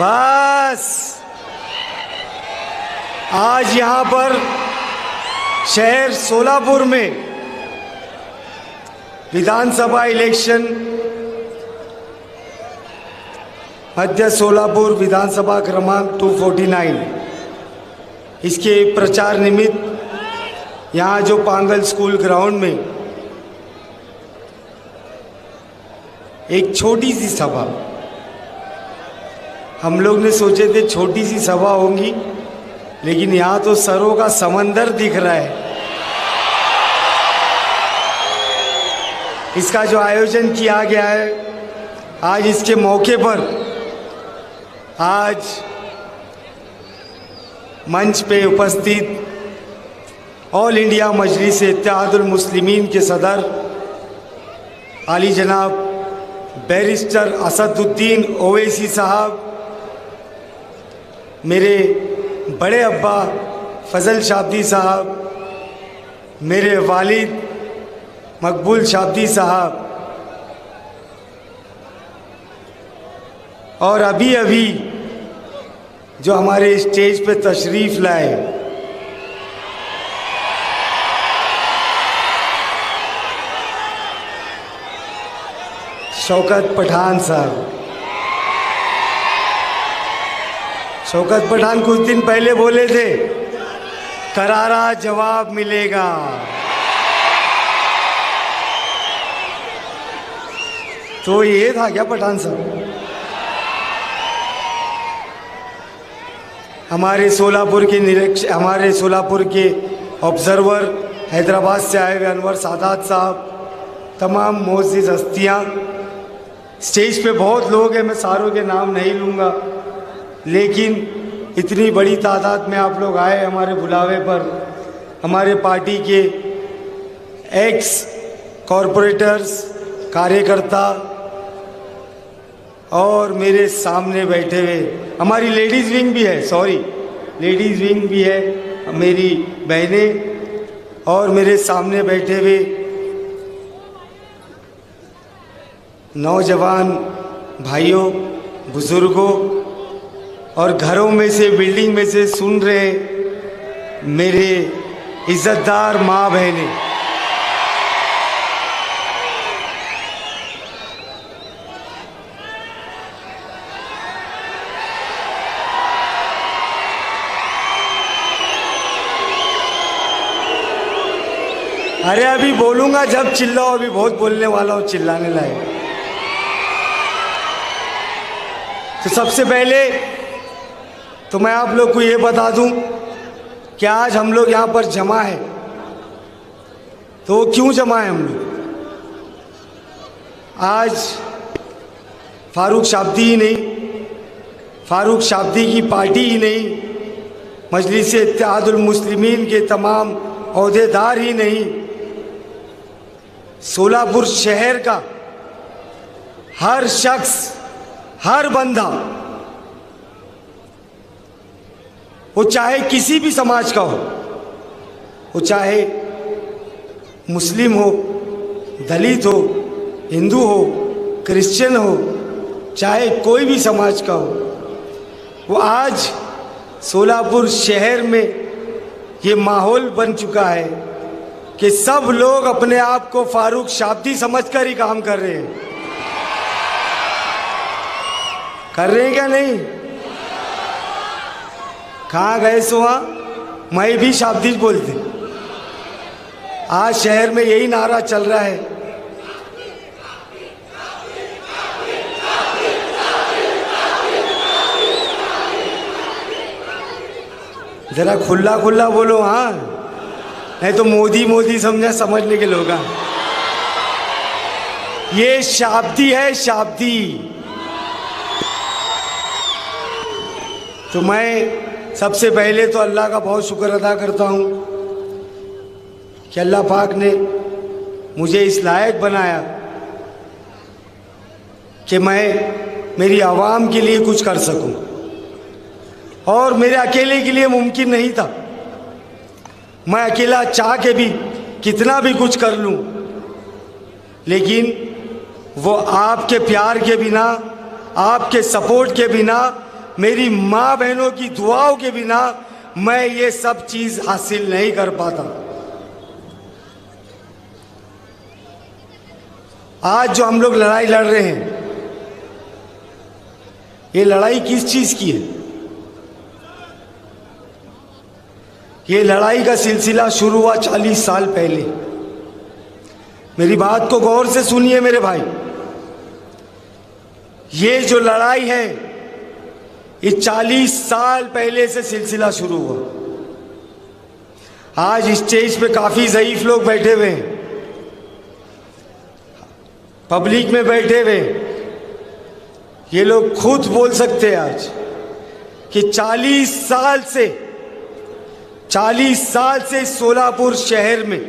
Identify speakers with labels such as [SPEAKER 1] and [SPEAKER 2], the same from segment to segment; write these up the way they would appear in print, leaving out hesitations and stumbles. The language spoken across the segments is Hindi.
[SPEAKER 1] बस आज यहाँ पर शहर सोलापुर में विधानसभा इलेक्शन मध्य सोलापुर विधानसभा क्रमांक 249 इसके प्रचार निमित्त यहाँ जो पांगल स्कूल ग्राउंड में एक छोटी सी सभा, हम लोग ने सोचे थे छोटी सी सभा होगी, लेकिन यहाँ तो सरों का समंदर दिख रहा है। इसका जो आयोजन किया गया है आज इसके मौके पर, आज मंच पे उपस्थित ऑल इंडिया मजलिस इत्तेहादुल मुस्लिमीन के सदर आली जनाब बैरिस्टर असदुद्दीन ओवैसी साहब, मेरे बड़े अब्बा फजल शाब्दी साहब, मेरे वालिद मकबूल शाब्दी साहब, और अभी अभी जो हमारे स्टेज पे तशरीफ़ लाए शौकत पठान साहब। शौकत पठान कुछ दिन पहले बोले थे करारा जवाब मिलेगा। तो ये था क्या पठान साहब? हमारे सोलापुर के ऑब्जर्वर हैदराबाद से आए हुए अनवर सादात साहब, तमाम मोअज़्ज़िज़ हस्तियाँ, स्टेज पे बहुत लोग हैं, मैं सारों के नाम नहीं लूँगा, लेकिन इतनी बड़ी तादाद में आप लोग आए हमारे बुलावे पर। हमारे पार्टी के एक्स कॉरपोरेटर्स, कार्यकर्ता और मेरे सामने बैठे हुए हमारी लेडीज़ विंग भी है, लेडीज़ विंग भी है, मेरी बहनें, और मेरे सामने बैठे हुए नौजवान भाइयों, बुज़ुर्गों, और घरों में से, बिल्डिंग में से सुन रहे मेरे इज़्ज़तदार माँ बहनें, अरे अभी बोलूँगा जब चिल्लाओ, अभी बहुत बोलने वाला हूँ, चिल्लाने लायक। तो सबसे पहले तो मैं आप लोग को ये बता दूं कि आज हम लोग यहाँ पर जमा है, तो क्यों जमा है हम लोग? आज फारूक शाब्दी ही नहीं, फारूक शाब्दी की पार्टी ही नहीं, मजलिस इत्तेहादुल मुस्लिमीन के तमाम ओहदेदार ही नहीं, सोलापुर शहर का हर शख्स, हर बंदा, वो चाहे किसी भी समाज का हो, वो चाहे मुस्लिम हो, दलित हो, हिंदू हो, क्रिश्चियन हो, चाहे कोई भी समाज का हो, वो आज सोलापुर शहर में ये माहौल बन चुका है कि सब लोग अपने आप को फारूक शाब्दी समझकर ही काम कर रहे हैं। कर रहे हैं क्या नहीं? कहाँ गए सो? मैं भी शाब्दी बोलते। आज शहर में यही नारा चल रहा है। जरा खुला खुला बोलो, हाँ, नहीं तो मोदी मोदी समझने के लोग। ये शाब्दी है, शाब्दी। तो मैं सबसे पहले तो अल्लाह का बहुत शुक्र अदा करता हूँ कि अल्लाह पाक ने मुझे इस लायक बनाया कि मैं मेरी आवाम के लिए कुछ कर सकूं, और मेरे अकेले के लिए मुमकिन नहीं था। मैं अकेला चाह के भी कितना भी कुछ कर लूं, लेकिन वो आपके प्यार के बिना, आपके सपोर्ट के बिना मेरी माँ बहनों की दुआओं के बिना मैं ये सब चीज हासिल नहीं कर पाता। आज जो हम लोग लड़ाई लड़ रहे हैं, ये लड़ाई किस चीज की है? ये लड़ाई का सिलसिला शुरू हुआ 40 साल पहले। मेरी बात को गौर से सुनिए मेरे भाई। ये जो लड़ाई है, ये 40 साल पहले से सिलसिला शुरू हुआ। आज स्टेज पे काफी ज़ईफ लोग बैठे हुए हैं, पब्लिक में बैठे हुए। ये लोग खुद बोल सकते हैं आज कि 40 साल से सोलापुर शहर में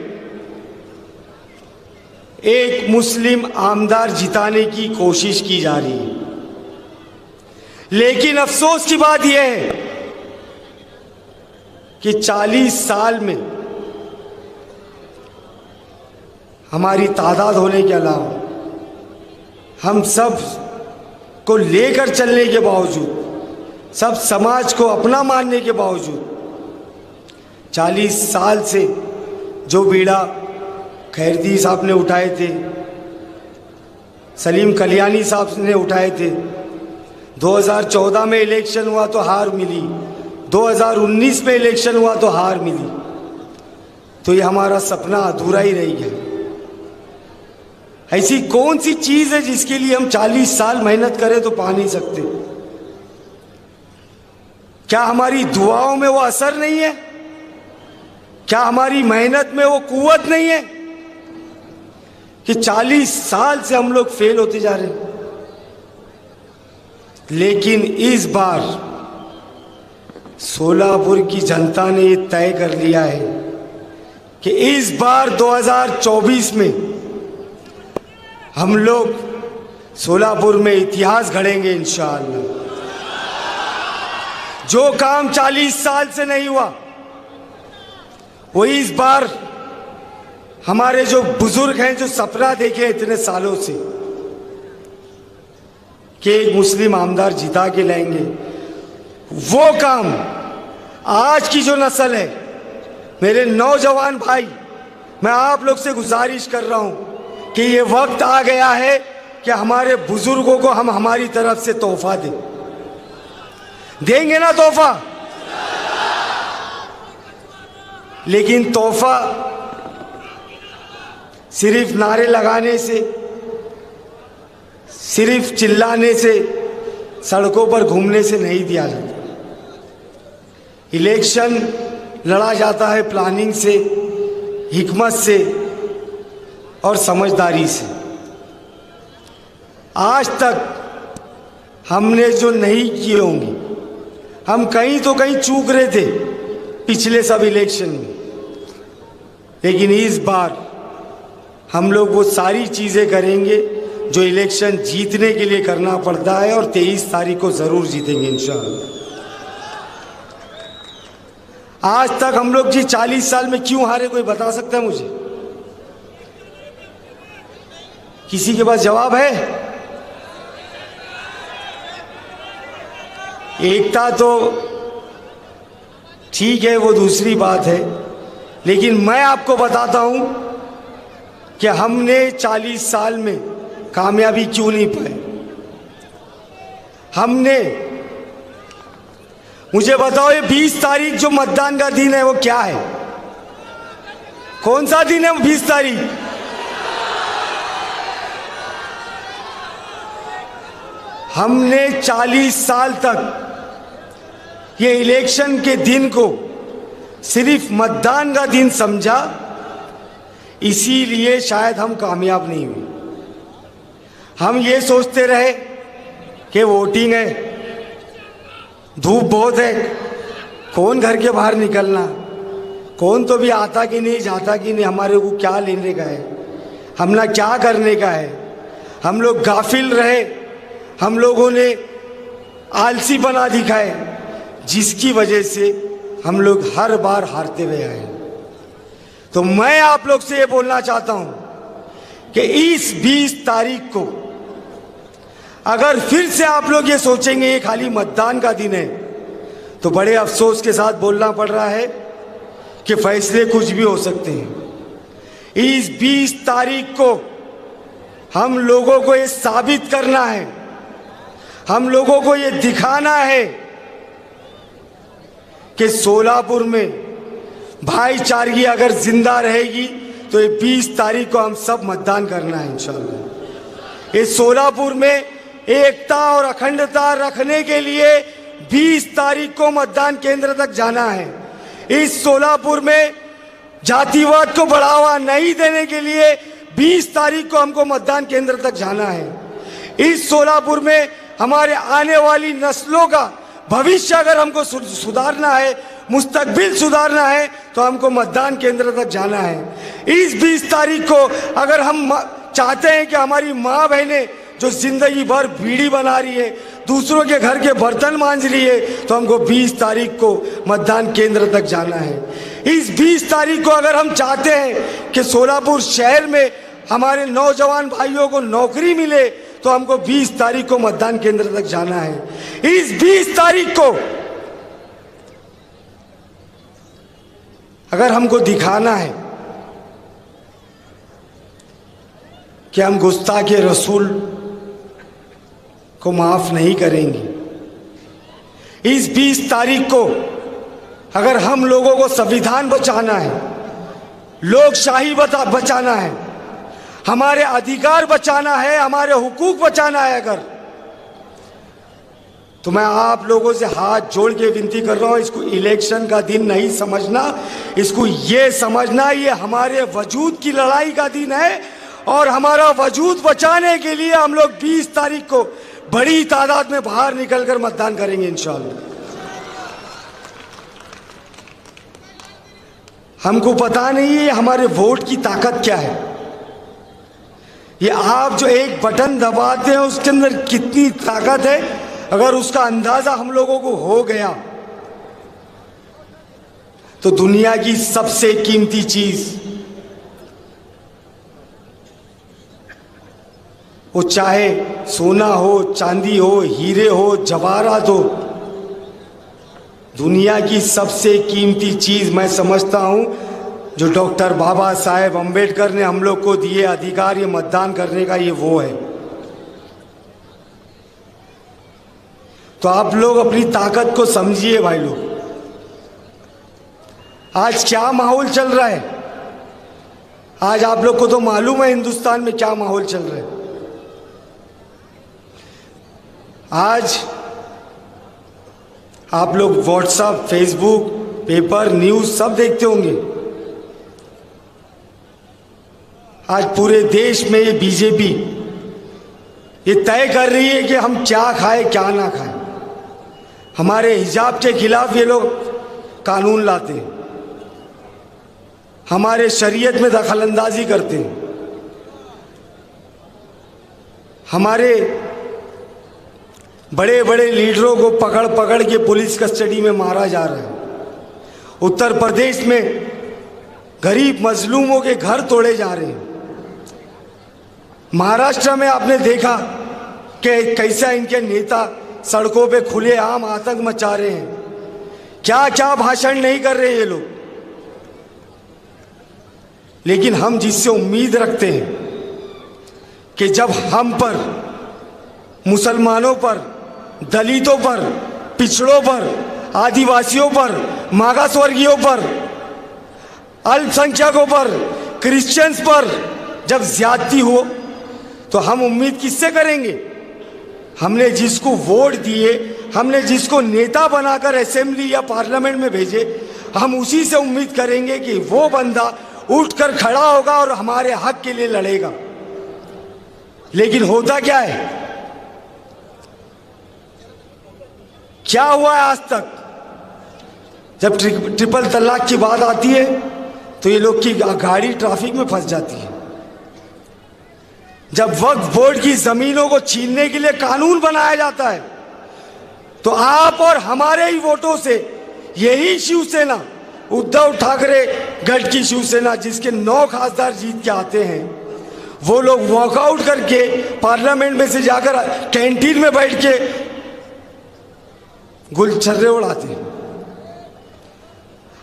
[SPEAKER 1] एक मुस्लिम आमदार जिताने की कोशिश की जा रही है। लेकिन अफसोस की बात यह है कि 40 साल में हमारी तादाद होने के अलावा हम सब को लेकर चलने के बावजूद, सब समाज को अपना मानने के बावजूद 40 साल से जो बीड़ा खैरदी साहब ने उठाए थे, सलीम कल्याणी साहब ने उठाए थे, 2014 में इलेक्शन हुआ तो हार मिली, 2019 में इलेक्शन हुआ तो हार मिली, तो ये हमारा सपना अधूरा ही रह गया। ऐसी कौन सी चीज है जिसके लिए हम 40 साल मेहनत करें तो पा नहीं सकते? क्या हमारी दुआओं में वो असर नहीं है? क्या हमारी मेहनत में वो कुव्वत नहीं है कि 40 साल से हम लोग फेल होते जा रहे हैं? लेकिन इस बार सोलापुर की जनता ने ये तय कर लिया है कि इस बार 2024 में हम लोग सोलापुर में इतिहास गढ़ेंगे इंशाअल्लाह। जो काम 40 साल से नहीं हुआ, वो इस बार हमारे जो बुजुर्ग हैं, जो सपना देखे इतने सालों से कि एक मुस्लिम आमदार जिता के लाएंगे, वो काम आज की जो नस्ल है, मेरे नौजवान भाई, मैं आप लोग से गुजारिश कर रहा हूं कि ये वक्त आ गया है कि हमारे बुजुर्गों को हम हमारी तरफ से तोहफा दें। देंगे ना तोहफा? लेकिन तोहफा सिर्फ नारे लगाने से, सिर्फ चिल्लाने से, सड़कों पर घूमने से नहीं दिया जाता। इलेक्शन लड़ा जाता है प्लानिंग से, हिकमत से और समझदारी से। आज तक हमने जो नहीं किए होंगे, हम कहीं तो कहीं चूक रहे थे पिछले सब इलेक्शन में, लेकिन इस बार हम लोग वो सारी चीज़ें करेंगे जो इलेक्शन जीतने के लिए करना पड़ता है, और 23 तारीख को ज़रूर जीतेंगे इंशाअल्लाह। आज तक हम लोग जी 40 साल में क्यों हारे, कोई बता सकता है मुझे? किसी के पास जवाब है? एकता तो ठीक है, वो दूसरी बात है, लेकिन मैं आपको बताता हूं कि हमने 40 साल में कामयाबी क्यों नहीं पाई। हमने, मुझे बताओ, ये 20 तारीख जो मतदान का दिन है वो क्या है? कौन सा दिन है 20 तारीख? हमने 40 साल तक ये इलेक्शन के दिन को सिर्फ मतदान का दिन समझा, इसीलिए शायद हम कामयाब नहीं हुए। हम ये सोचते रहे कि वोटिंग है, धूप बहुत है, कौन घर के बाहर निकलना, कौन तो भी आता कि नहीं, जाता कि नहीं, हमारे को क्या लेने का है, हमने क्या करने का है। हम लोग गाफिल रहे, हम लोगों ने आलसी बना दिखाए, जिसकी वजह से हम लोग हर बार हारते हुए आए। तो मैं आप लोग से ये बोलना चाहता हूं कि इस 20 तारीख को अगर फिर से आप लोग ये सोचेंगे ये खाली मतदान का दिन है, तो बड़े अफसोस के साथ बोलना पड़ रहा है कि फैसले कुछ भी हो सकते हैं। इस 20 तारीख को हम लोगों को ये साबित करना है, हम लोगों को ये दिखाना है कि सोलापुर में भाईचारगी अगर जिंदा रहेगी तो ये 20 तारीख को हम सब मतदान करना है इंशाअल्लाह। इस सोलापुर में एकता और अखंडता रखने के लिए 20 तारीख को मतदान केंद्र तक जाना है। इस सोलापुर में जातिवाद को बढ़ावा नहीं देने के लिए 20 तारीख को हमको मतदान केंद्र तक जाना है। इस सोलापुर में हमारे आने वाली नस्लों का भविष्य अगर हमको सुधारना है, मुस्तकबिल सुधारना है, तो हमको मतदान केंद्र तक जाना है। इस 20 तारीख को अगर हम चाहते हैं कि हमारी माँ बहनें जो जिंदगी भर बीड़ी बना रही है, दूसरों के घर के बर्तन मांज रही है, तो हमको 20 तारीख को मतदान केंद्र तक जाना है। इस 20 तारीख को अगर हम चाहते हैं कि सोलापुर शहर में हमारे नौजवान भाइयों को नौकरी मिले, तो हमको 20 तारीख को मतदान केंद्र तक जाना है। इस 20 तारीख को अगर हमको दिखाना है कि हम गुस्ताखे रसूल को माफ नहीं करेंगे, इस 20 तारीख को अगर हम लोगों को संविधान बचाना है, लोकशाही बचाना है, हमारे अधिकार बचाना है, हमारे हुकूक बचाना है अगर, तो मैं आप लोगों से हाथ जोड़ के विनती कर रहा हूं, इसको इलेक्शन का दिन नहीं समझना, इसको ये समझना ये हमारे वजूद की लड़ाई का दिन है। और हमारा वजूद बचाने के लिए हम लोग 20 तारीख को बड़ी तादाद में बाहर निकलकर मतदान करेंगे इंशाअल्लाह। हमको पता नहीं है हमारे वोट की ताकत क्या है। ये आप जो एक बटन दबाते हैं उसके अंदर कितनी ताकत है, अगर उसका अंदाजा हम लोगों को हो गया तो दुनिया की सबसे कीमती चीज, वो चाहे सोना हो, चांदी हो, हीरे हो, जवाहरात हो, दुनिया की सबसे कीमती चीज मैं समझता हूं जो डॉक्टर बाबा साहेब अम्बेडकर ने हम लोग को दिए अधिकार ये मतदान करने का, ये वो है। तो आप लोग अपनी ताकत को समझिए भाई लोग। आज क्या माहौल चल रहा है, आज आप लोग को तो मालूम है हिंदुस्तान में क्या माहौल चल रहा है। आज आप लोग व्हाट्सएप, फेसबुक, पेपर, न्यूज सब देखते होंगे। आज पूरे देश में ये बीजेपी ये तय कर रही है कि हम क्या खाएं क्या ना खाएं। हमारे हिजाब के खिलाफ ये लोग कानून लाते हैं, हमारे शरीयत में दखलंदाजी करते हैं, हमारे बड़े बड़े लीडरों को पकड़ पकड़ के पुलिस कस्टडी में मारा जा रहा है। उत्तर प्रदेश में गरीब मजलूमों के घर तोड़े जा रहे हैं। महाराष्ट्र में आपने देखा कि कैसा इनके नेता सड़कों पे खुलेआम आतंक मचा रहे हैं। क्या क्या भाषण नहीं कर रहे ये लोग। लेकिन हम जिससे उम्मीद रखते हैं कि जब हम पर, मुसलमानों पर, दलितों पर, पिछड़ों पर, आदिवासियों पर, मागास वर्गीयों पर, अल्पसंख्यकों पर, क्रिश्चियंस पर जब ज्यादती हो तो हम उम्मीद किससे करेंगे? हमने जिसको वोट दिए, हमने जिसको नेता बनाकर असेंबली या पार्लियामेंट में भेजे, हम उसी से उम्मीद करेंगे कि वो बंदा उठकर खड़ा होगा और हमारे हक के लिए लड़ेगा। लेकिन होता क्या है, क्या हुआ है आज तक? जब ट्रिपल तलाक की बात आती है तो ये लोग की गाड़ी ट्रैफिक में फंस जाती है। जब वक्फ बोर्ड की जमीनों को छीनने के लिए कानून बनाया जाता है तो आप और हमारे ही वोटों से यही शिवसेना, उद्धव ठाकरे गढ़ की शिवसेना जिसके 9 खासदार जीत के आते हैं, वो लोग वॉकआउट करके पार्लियामेंट में से जाकर कैंटीन में बैठ के गुलछर्रे उड़ाते हैं।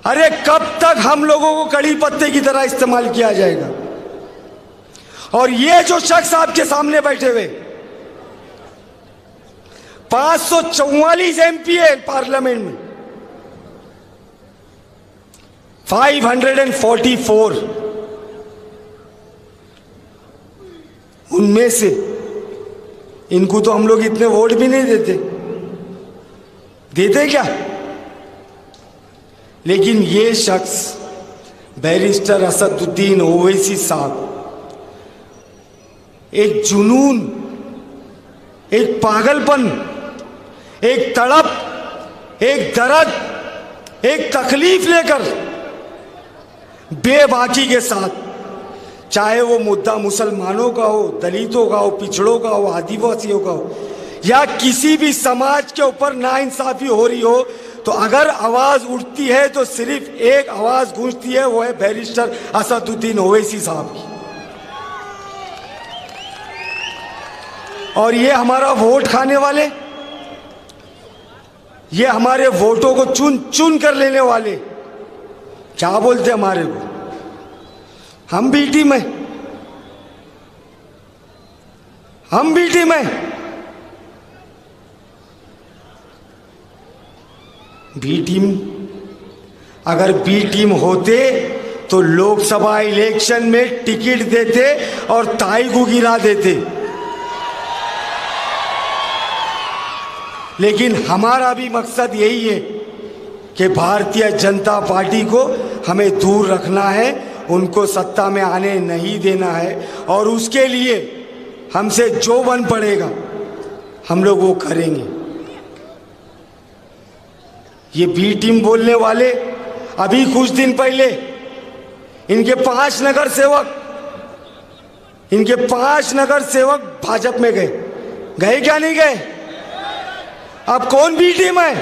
[SPEAKER 1] अरे कब तक हम लोगों को कड़ी पत्ते की तरह इस्तेमाल किया जाएगा? और ये जो शख्स आपके सामने बैठे हुए 544 एमपी है पार्लियामेंट में, 544, उनमें से इनको तो हम लोग इतने वोट भी नहीं देते, देते क्या? लेकिन ये शख्स बैरिस्टर असदुद्दीन ओवैसी साहब एक जुनून, एक पागलपन, एक तड़प, एक दर्द, एक तकलीफ लेकर बेबाकी के साथ, चाहे वो मुद्दा मुसलमानों का हो, दलितों का हो, पिछड़ों का हो, आदिवासियों का हो, या किसी भी समाज के ऊपर नाइंसाफी हो रही हो, तो अगर आवाज उठती है तो सिर्फ एक आवाज गूंजती है, वो है बैरिस्टर असदुद्दीन ओवैसी साहब की। और ये हमारा वोट खाने वाले, ये हमारे वोटों को चुन चुन कर लेने वाले क्या बोलते हमारे को? हम बी टीम है, हम बी टीम है। बी टीम, अगर बी टीम होते तो लोकसभा इलेक्शन में टिकट देते और ताई को गिरा देते। लेकिन हमारा भी मकसद यही है कि भारतीय जनता पार्टी को हमें दूर रखना है, उनको सत्ता में आने नहीं देना है, और उसके लिए हमसे जो बन पड़ेगा हम लोग वो करेंगे। ये बी टीम बोलने वाले अभी कुछ दिन पहले इनके 5 नगर सेवक भाजपा में गए क्या नहीं गए? अब कौन बी टीम है?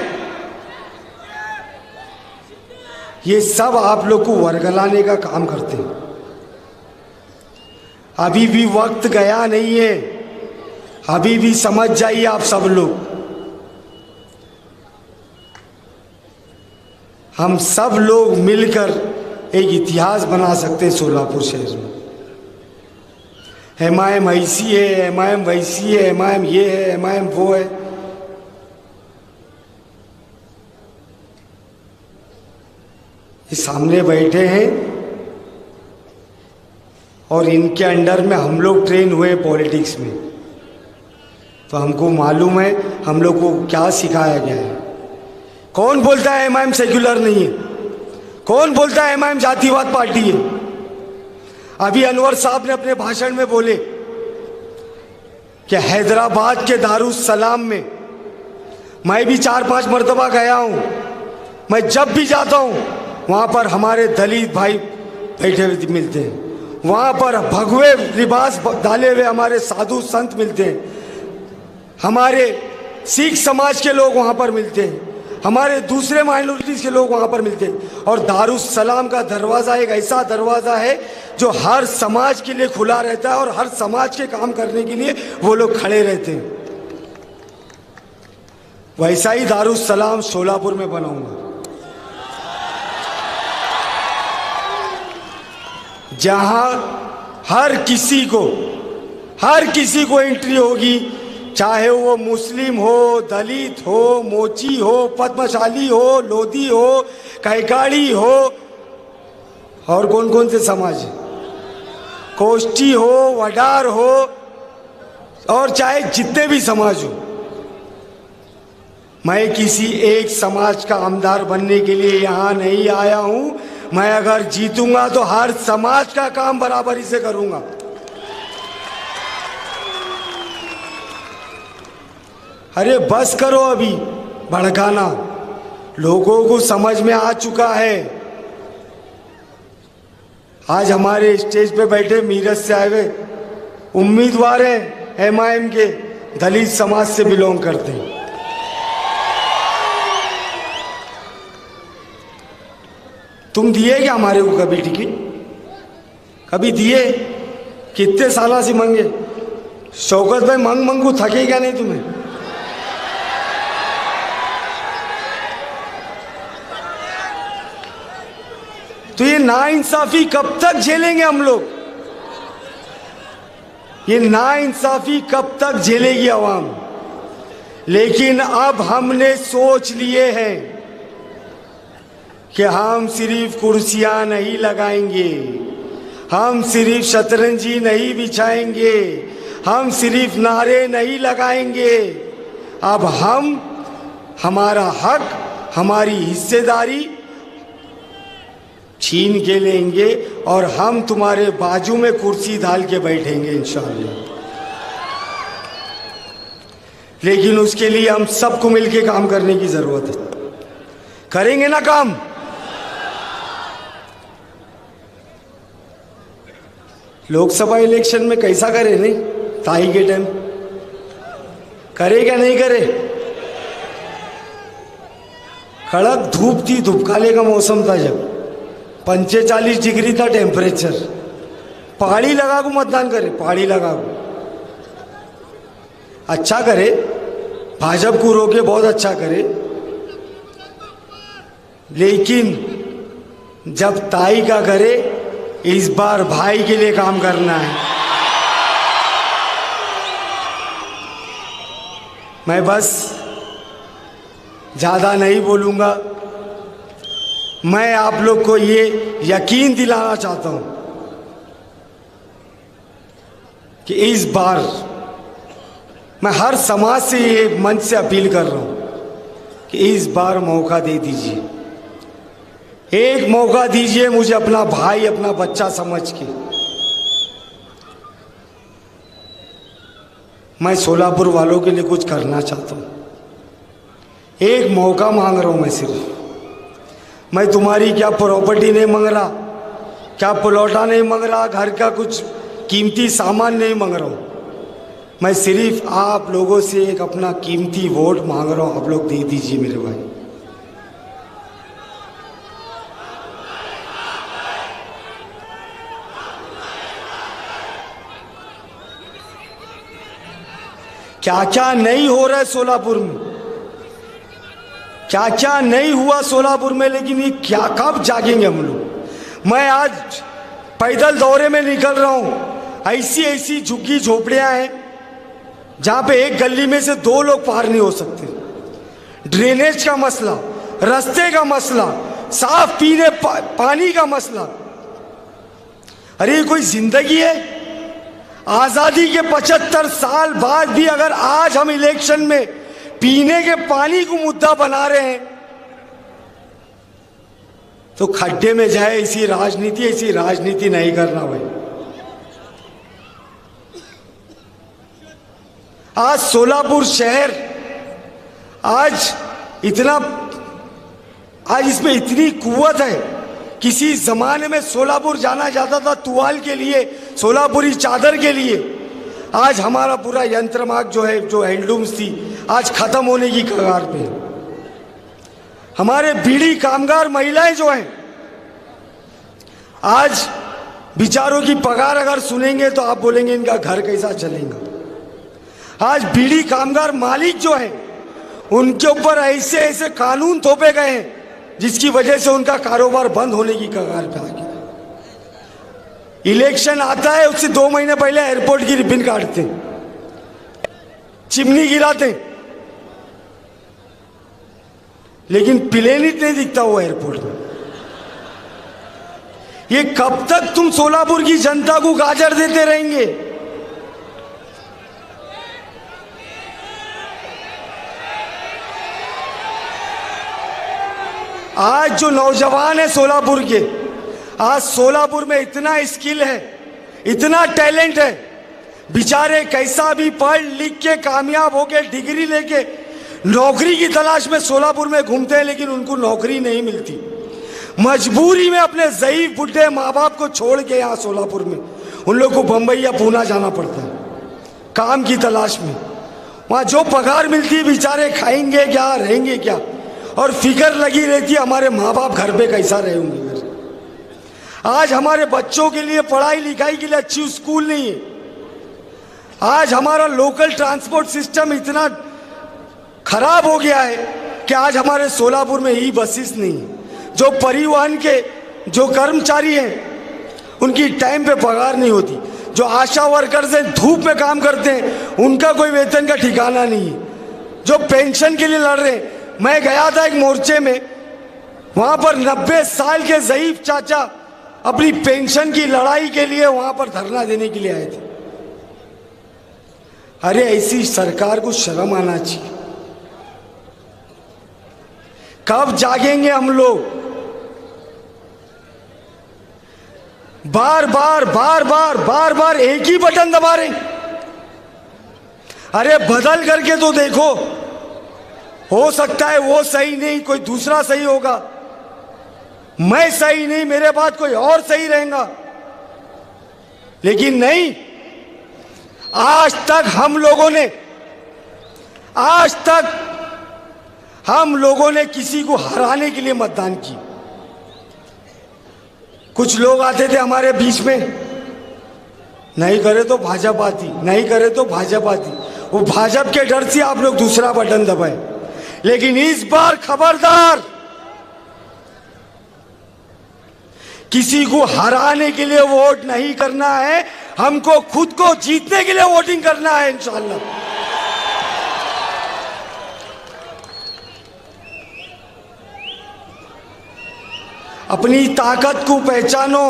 [SPEAKER 1] ये सब आप लोग को वर्गलाने का काम करते हैं। अभी भी वक्त गया नहीं है, अभी भी समझ जाइए आप सब लोग। हम सब लोग मिलकर एक इतिहास बना सकते हैं सोलापुर शहर में। एमआईएम ऐसी है, एमआईएम वैसी है, एमआईएम ये है, एमआईएम वो है। ये सामने बैठे हैं और इनके अंडर में हम लोग ट्रेन हुए पॉलिटिक्स में, तो हमको मालूम है हम लोग को क्या सिखाया गया है। कौन बोलता है एमआईएम सेक्युलर नहीं है? कौन बोलता है एमआईएम जातिवाद पार्टी है? अभी अनवर साहब ने अपने भाषण में बोले कि हैदराबाद के दारुस्सलाम में मैं भी 4-5 मरतबा गया हूं। मैं जब भी जाता हूं वहां पर हमारे दलित भाई बैठे हुए मिलते हैं, वहां पर भगवे लिबास डाले हुए हमारे साधु संत मिलते हैं, हमारे सिख समाज के लोग वहां पर मिलते हैं, हमारे दूसरे माइनॉरिटीज के लोग वहां पर मिलते हैं। और दारुस्सलाम का दरवाज़ा एक ऐसा दरवाज़ा है जो हर समाज के लिए खुला रहता है और हर समाज के काम करने के लिए वो लोग खड़े रहते हैं। वैसा ही दारुस्सलाम सोलापुर में बनाऊंगा, जहां हर किसी को एंट्री होगी, चाहे वो मुस्लिम हो, दलित हो, मोची हो, पद्मशाली हो, लोधी हो, कैकाड़ी हो, और कौन कौन से समाज, कोष्टी हो, वडार हो, और चाहे जितने भी समाज हो। मैं किसी एक समाज का आमदार बनने के लिए यहाँ नहीं आया हूं। मैं अगर जीतूंगा तो हर समाज का काम बराबरी से करूंगा। अरे बस करो अभी भड़काना, लोगों को समझ में आ चुका है। आज हमारे स्टेज पे बैठे मीरठ से आए हुए उम्मीदवार हैं, एमआईएम के, दलित समाज से बिलोंग करते हैं। तुम दिए क्या हमारे को कभी टिकट? कभी दिए? कितने साला से मंगे? शौकत भाई मंग मंग को थके क्या नहीं तुम्हें? तो ये नाइंसाफी कब तक झेलेंगे हम लोग? ये नाइंसाफी कब तक झेलेगी आवाम? लेकिन अब हमने सोच लिए हैं कि हम सिर्फ कुर्सियां नहीं लगाएंगे, हम सिर्फ शतरंजी नहीं बिछाएंगे, हम सिर्फ नारे नहीं लगाएंगे। अब हम हमारा हक, हमारी हिस्सेदारी छीन के लेंगे और हम तुम्हारे बाजू में कुर्सी डाल के बैठेंगे इंशाअल्लाह। लेकिन उसके लिए हम सबको मिलके काम करने की जरूरत है। करेंगे ना काम? लोकसभा इलेक्शन में कैसा करे नहीं? ताई के टाइम करे क्या नहीं करे? कड़क धूप थी, धूपकाले का मौसम था, जब 45 डिग्री था टेम्परेचर। पहाड़ी लगा को मतदान करे, पहाड़ी लगा को। अच्छा करे, भाजपा को रोके, बहुत अच्छा करे। लेकिन जब ताई का करे, इस बार भाई के लिए काम करना है। मैं बस ज्यादा नहीं बोलूंगा। मैं आप लोग को ये यकीन दिलाना चाहता हूं कि इस बार मैं हर समाज से ये मंच से अपील कर रहा हूं कि इस बार मौका दे दीजिए, एक मौका दीजिए मुझे, अपना भाई, अपना बच्चा समझ के। मैं सोलापुर वालों के लिए कुछ करना चाहता हूं। एक मौका मांग रहा हूं मैं सिर्फ। मैं तुम्हारी क्या प्रॉपर्टी नहीं मांग रहा, क्या प्लॉटा नहीं मांग रहा, घर का कुछ कीमती सामान नहीं मांग रहा हूं। मैं सिर्फ आप लोगों से एक अपना कीमती वोट मांग रहा हूं। आप लोग दे दीजिए मेरे भाई। क्या क्या नहीं हो रहा है सोलापुर में, क्या क्या नहीं हुआ सोलापुर में, लेकिन ये क्या कब जागेंगे हम लोग? मैं आज पैदल दौरे में निकल रहा हूं। ऐसी ऐसी झुग्गी झोपड़ियां हैं जहां पे एक गली में से 2 लोग पार नहीं हो सकते। ड्रेनेज का मसला, रास्ते का मसला, साफ पीने पानी का मसला। अरे ये कोई जिंदगी है? आजादी के 75 साल बाद भी अगर आज हम इलेक्शन में पीने के पानी को मुद्दा बना रहे हैं तो खड्डे में जाए। ऐसी राजनीति नहीं करना भाई। आज सोलापुर शहर आज इसमें इतनी कुव्वत है। किसी जमाने में सोलापुर जाना जाता था तुवाल के लिए, सोलापुरी चादर के लिए। आज हमारा पूरा यंत्रमाग जो है, जो हैंडलूम्स थी, आज खत्म होने की कगार पे। हमारे बीड़ी कामगार महिलाएं जो हैं, आज बिचारों की पगार अगर सुनेंगे तो आप बोलेंगे इनका घर कैसा चलेगा। आज बीड़ी कामगार मालिक जो है, उनके ऊपर ऐसे ऐसे कानून थोपे गए हैं जिसकी वजह से उनका कारोबार बंद होने की कगार पे आ गया। इलेक्शन आता है, उससे 2 महीने पहले एयरपोर्ट की रिबन काटते, चिमनी गिराते, लेकिन प्लेन ही नहीं दिखता हुआ एयरपोर्ट में। ये कब तक तुम सोलापुर की जनता को गाजर देते रहेंगे? आज जो नौजवान है सोलापुर के, आज सोलापुर में इतना स्किल है, इतना टैलेंट है, बेचारे कैसा भी पढ़ लिख के कामयाब होके डिग्री लेके नौकरी की तलाश में सोलापुर में घूमते हैं, लेकिन उनको नौकरी नहीं मिलती। मजबूरी में अपने ज़ईफ बुढ़े माँ बाप को छोड़ के यहाँ सोलापुर में उन लोग को बम्बई या पूना जाना पड़ता है काम की तलाश में। वहाँ जो पगार मिलती है बेचारे खाएंगे क्या, रहेंगे क्या, और फिक्र लगी रहती है हमारे माँ बाप घर पे कैसा रहे होंगे। आज हमारे बच्चों के लिए पढ़ाई लिखाई के लिए अच्छी स्कूल नहीं है। आज हमारा लोकल ट्रांसपोर्ट सिस्टम इतना खराब हो गया है कि आज हमारे सोलापुर में ई बसेस नहीं है। जो परिवहन के जो कर्मचारी हैं उनकी टाइम पे पगार नहीं होती। जो आशा वर्कर्स हैं धूप में काम करते हैं उनका कोई वेतन का ठिकाना नहीं है। जो पेंशन के लिए लड़ रहे हैं, मैं गया था एक मोर्चे में, वहां पर 90 साल के ज़ईफ चाचा अपनी पेंशन की लड़ाई के लिए वहां पर धरना देने के लिए आए थे। अरे ऐसी सरकार को शर्म आना चाहिए। कब जागेंगे हम लोग? बार बार एक ही बटन दबा रहे। अरे बदल करके तो देखो, हो सकता है वो सही नहीं कोई दूसरा सही होगा, मैं सही नहीं मेरे बाद कोई और सही रहेगा, लेकिन नहीं। आज तक हम लोगों ने किसी को हराने के लिए मतदान की। कुछ लोग आते थे हमारे बीच में, नहीं करे तो भाजपा आती, नहीं करे तो भाजपा आती। वो भाजपा के डर से आप लोग दूसरा बटन दबाए। लेकिन इस बार खबरदार, किसी को हराने के लिए वोट नहीं करना है, हमको खुद को जीतने के लिए वोटिंग करना है इंशाअल्लाह। अपनी ताकत को पहचानो।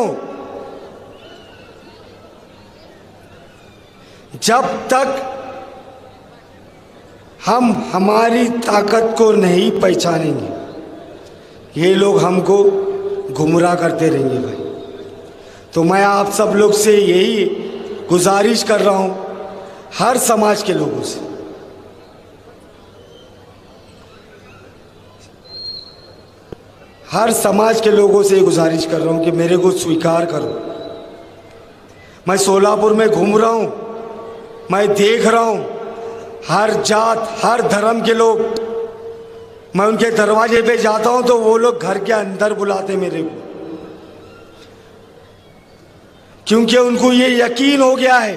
[SPEAKER 1] जब तक हम हमारी ताकत को नहीं पहचानेंगे, ये लोग हमको गुमराह करते रहेंगे भाई। तो मैं आप सब लोग से यही गुजारिश कर रहा हूं, हर समाज के लोगों से, हर समाज के लोगों से गुजारिश कर रहा हूं कि मेरे को स्वीकार करो। मैं सोलापुर में घूम रहा हूं, मैं देख रहा हूं हर जात हर धर्म के लोग, मैं उनके दरवाजे पे जाता हूं तो वो लोग घर के अंदर बुलाते मेरे को, क्योंकि उनको ये यकीन हो गया है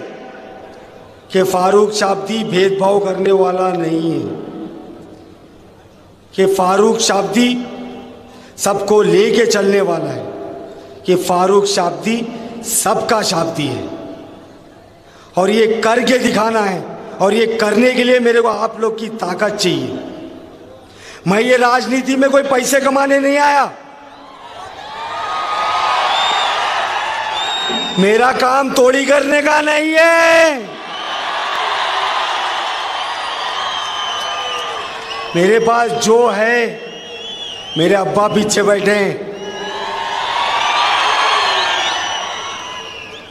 [SPEAKER 1] कि फारूक शाब्दी भेदभाव करने वाला नहीं है, कि फारूक शाब्दी सबको लेके चलने वाला है, कि फारूक शाब्दी सबका शाब्दी है। और ये करके दिखाना है, और ये करने के लिए मेरे को आप लोग की ताकत चाहिए। मैं ये राजनीति में कोई पैसे कमाने नहीं आया। मेरा काम तोड़ी करने का नहीं है। मेरे पास जो है, मेरे अब्बा पीछे बैठे हैं,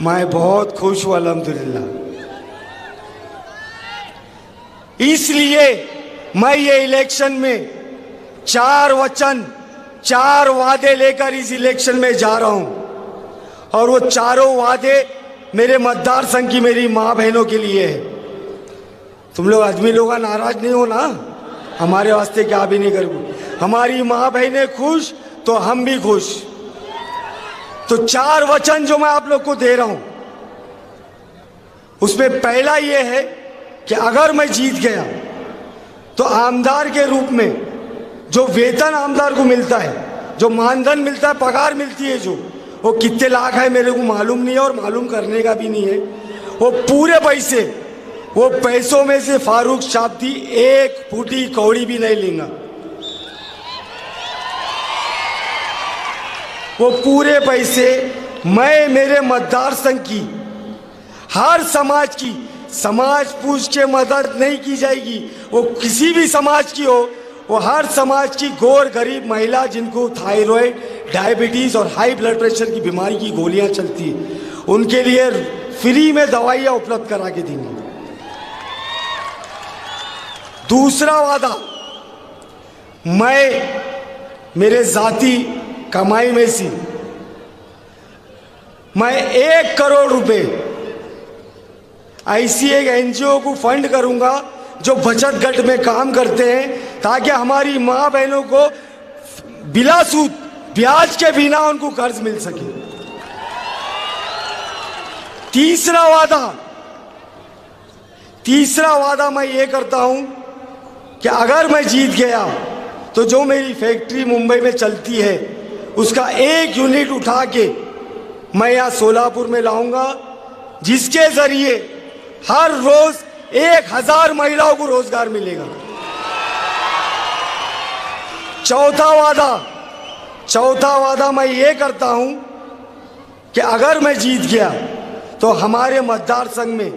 [SPEAKER 1] मैं बहुत खुश हूं अल्हम्दुलिल्लाह। इसलिए मैं ये इलेक्शन में 4 वचन 4 वादे लेकर इस इलेक्शन में जा रहा हूं, और वो चारों वादे मेरे मतदार संघ की मेरी माँ बहनों के लिए है। तुम लोग आदमी लोग नाराज नहीं हो ना, हमारे वास्ते क्या भी नहीं करोगे। हमारी माँ बहनें खुश तो हम भी खुश। तो 4 वचन जो मैं आप लोग को दे रहा हूं, उसमें पहला ये है कि अगर मैं जीत गया तो आमदार के रूप में जो वेतन आमदार को मिलता है, जो मानधन मिलता है, पगार मिलती है, जो वो कितने लाख है मेरे को मालूम नहीं है और मालूम करने का भी नहीं है। वो पूरे पैसे, वो पैसों में से फारूक शाब्दी एक फूटी कौड़ी भी नहीं लेगा। वो पूरे पैसे मैं मेरे मतदार संघ की, हर समाज की, समाज पूछ के मदद नहीं की जाएगी। वो किसी भी समाज की हो, वो हर समाज की गोर गरीब महिला जिनको थायराइड, डायबिटीज और हाई ब्लड प्रेशर की बीमारी की गोलियां चलती है, उनके लिए फ्री में दवाइयां उपलब्ध करा के देंगे। दूसरा वादा, मैं मेरे जाती कमाई में से मैं 1 करोड़ रुपए ऐसी एक एनजीओ को फंड करूंगा जो बचत गट में काम करते हैं, ताकि हमारी माँ बहनों को बिला सूद ब्याज के बिना उनको कर्ज मिल सके। तीसरा वादा मैं ये करता हूं कि अगर मैं जीत गया तो जो मेरी फैक्ट्री मुंबई में चलती है उसका 1 यूनिट उठा के मैं यहाँ सोलापुर में लाऊंगा, जिसके जरिए हर रोज 1000 महिलाओं को रोजगार मिलेगा। चौथा वादा मैं ये करता हूं कि अगर मैं जीत गया तो हमारे मतदार संघ में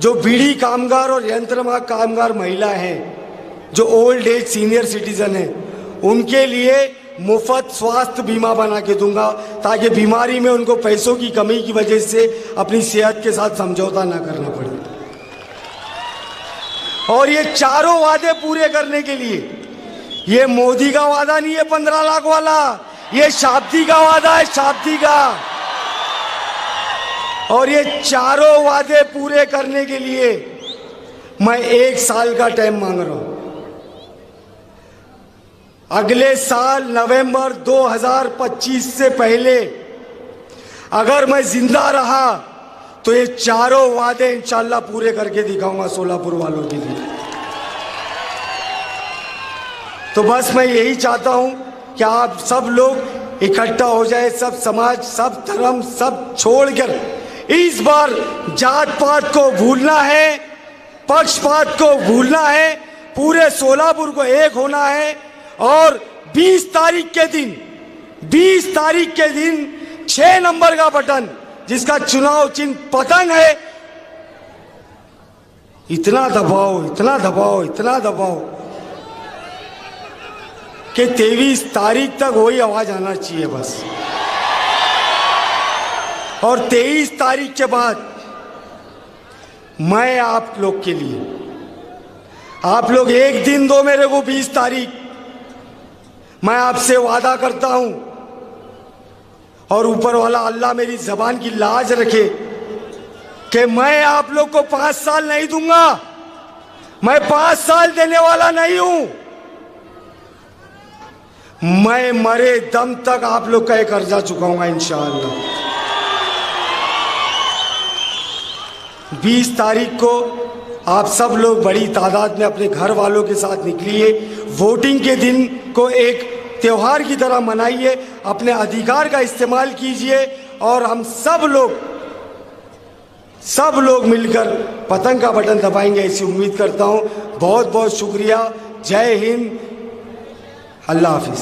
[SPEAKER 1] जो बीड़ी कामगार और यंत्रमाग कामगार महिला हैं, जो ओल्ड एज सीनियर सिटीजन हैं, उनके लिए मुफ्त स्वास्थ्य बीमा बना के दूंगा, ताकि बीमारी में उनको पैसों की कमी की वजह से अपनी सेहत के साथ समझौता ना करना पड़े। और ये चारों वादे पूरे करने के लिए, ये मोदी का वादा नहीं है 15 लाख वाला, ये शाब्दी का वादा है, शाब्दी का। और ये चारों वादे पूरे करने के लिए मैं 1 साल का टाइम मांग रहा हूं। अगले साल नवंबर 2025 से पहले अगर मैं जिंदा रहा तो ये चारों वादे इंशाल्लाह पूरे करके दिखाऊंगा सोलापुर वालों के लिए। तो बस मैं यही चाहता हूं कि आप सब लोग इकट्ठा हो जाए, सब समाज, सब धर्म, सब छोड़कर इस बार जात पात को भूलना है, पक्षपात को भूलना है, पूरे सोलापुर को एक होना है। और 20 तारीख के दिन 6 नंबर का बटन, जिसका चुनाव चिन्ह पतंग है, इतना दबाओ कि 23 तारीख तक वही आवाज आना चाहिए बस। और 23 तारीख के बाद मैं आप लोग के लिए, आप लोग एक दिन दो मेरे को, 20 तारीख, मैं आपसे वादा करता हूं और ऊपर वाला अल्लाह मेरी जबान की लाज रखे कि मैं आप लोग को 5 साल नहीं दूंगा। मैं 5 साल देने वाला नहीं हूं। मैं मरे दम तक आप लोग का एक कर्जा चुकाऊंगा इंशाअल्लाह। 20 तारीख को आप सब लोग बड़ी तादाद में अपने घर वालों के साथ निकलिए। वोटिंग के दिन को एक त्योहार की तरह मनाइए, अपने अधिकार का इस्तेमाल कीजिए और हम सब लोग मिलकर पतंग का बटन दबाएंगे, ऐसी उम्मीद करता हूं। बहुत बहुत शुक्रिया। जय हिंद, अल्लाह हाफिज।